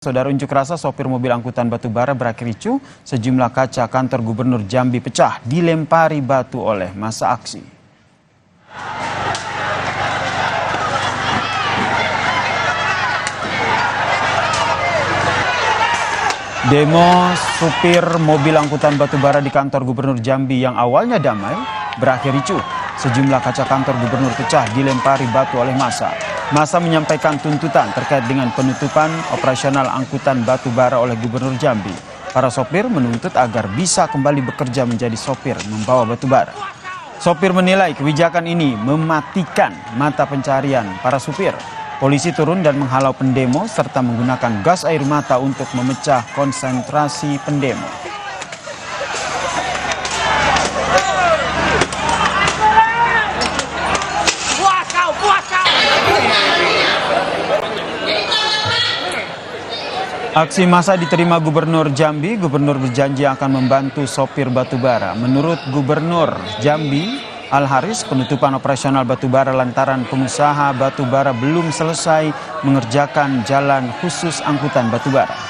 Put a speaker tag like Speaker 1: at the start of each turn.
Speaker 1: Saudara, unjuk rasa sopir mobil angkutan batubara berakhir ricuh, sejumlah kaca kantor Gubernur Jambi pecah, dilempari batu oleh massa aksi. Demo supir mobil angkutan batubara di kantor Gubernur Jambi yang awalnya damai berakhir ricuh. Sejumlah kaca kantor gubernur pecah, dilempari batu oleh massa. Massa menyampaikan tuntutan terkait dengan penutupan operasional angkutan batubara oleh Gubernur Jambi. Para sopir menuntut agar bisa kembali bekerja menjadi sopir membawa batubara. Sopir menilai kebijakan ini mematikan mata pencarian para supir. Polisi turun dan menghalau pendemo serta menggunakan gas air mata untuk memecah konsentrasi pendemo. Aksi massa diterima Gubernur Jambi. Gubernur berjanji akan membantu sopir batubara. Menurut Gubernur Jambi, Al-Haris, penutupan operasional batubara lantaran pengusaha batubara belum selesai mengerjakan jalan khusus angkutan batubara.